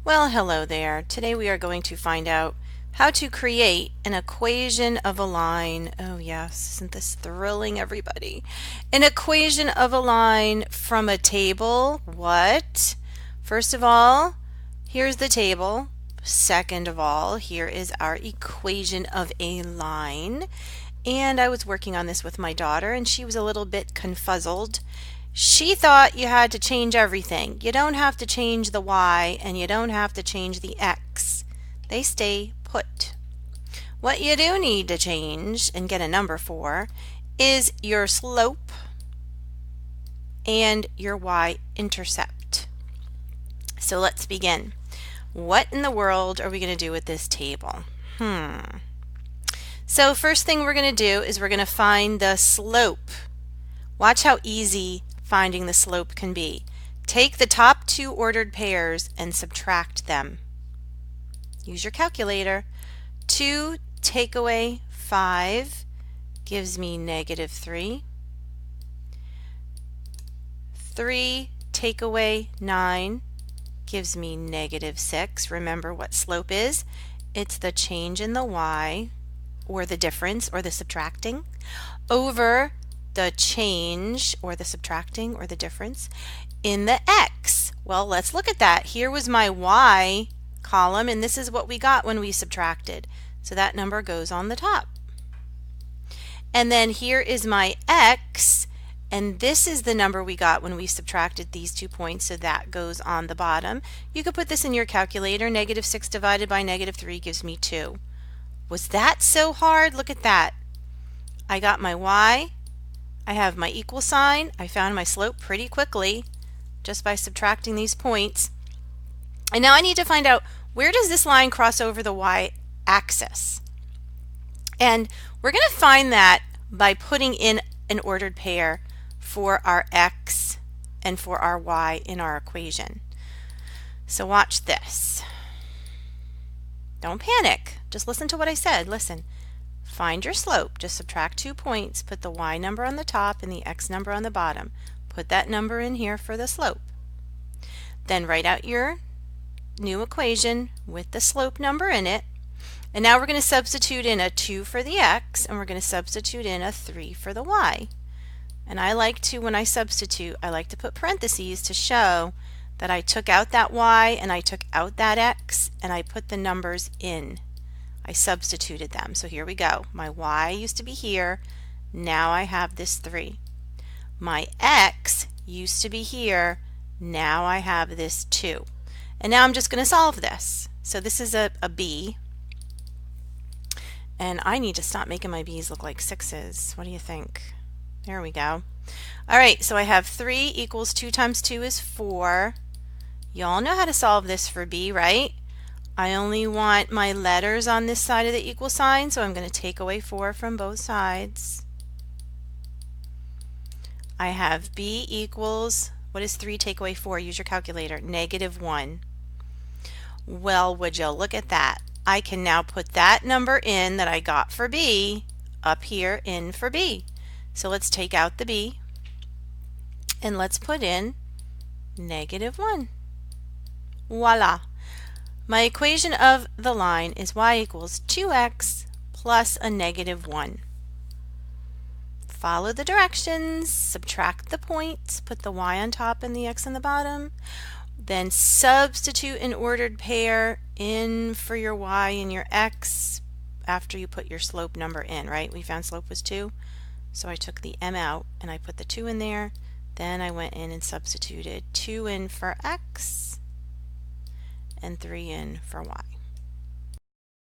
Well, hello there. Today we are going to find out how to create an equation of a line. Oh yes, isn't this thrilling, everybody? An equation of a line from a table. What? First of all, here's the table. Second of all, here is our equation of a line. And I was working on this with my daughter, and she was a little bit confuzzled. She thought you had to change everything. You don't have to change the y, and you don't have to change the x. They stay put. What you do need to change and get a number for is your slope and your y-intercept. So let's begin. What in the world are we going to do with this table? So first thing we're going to do is we're going to find the slope. Watch how easy finding the slope can be. Take the top two ordered pairs and subtract them. Use your calculator. 2 take away 5 gives me -3. 3 take away 9 gives me -6. Remember what slope is? It's the change in the y, or the difference, or the subtracting, over the change, or the subtracting, or the difference, in the x. Well, let's look at that. Here was my y column, and this is what we got when we subtracted. So that number goes on the top. And then here is my x, and this is the number we got when we subtracted these 2 points, so that goes on the bottom. You could put this in your calculator. -6 divided by -3 gives me 2. Was that so hard? Look at that. I got my y. I have my equal sign. I found my slope pretty quickly just by subtracting these points. And now I need to find out, where does this line cross over the y-axis? And we're going to find that by putting in an ordered pair for our x and for our y in our equation. So watch this. Don't panic. Just listen to what I said. Listen. Find your slope. Just subtract 2 points. Put the y number on the top and the x number on the bottom. Put that number in here for the slope. Then write out your new equation with the slope number in it. And now we're going to substitute in a 2 for the x, and we're going to substitute in a 3 for the y. And I like to, when I substitute, I like to put parentheses to show that I took out that y and I took out that x, and I put the numbers in. I substituted them. So here we go. My y used to be here. Now I have this 3. My x used to be here. Now I have this 2. And now I'm just going to solve this. So this is a b. And I need to stop making my b's look like 6's. What do you think? There we go. All right, so I have 3 equals 2 times 2 is 4. Y'all know how to solve this for b, right? I only want my letters on this side of the equal sign, so I'm going to take away 4 from both sides. I have b equals, what is 3 take away 4? Use your calculator. -1. Well, would you look at that? I can now put that number in that I got for b up here in for b. So let's take out the b and let's put in -1. Voila! My equation of the line is y equals 2x plus a -1. Follow the directions, subtract the points, put the y on top and the x on the bottom, then substitute an ordered pair in for your y and your x after you put your slope number in, right? We found slope was 2, so I took the m out and I put the 2 in there. Then I went in and substituted 2 in for x and 3 in for y.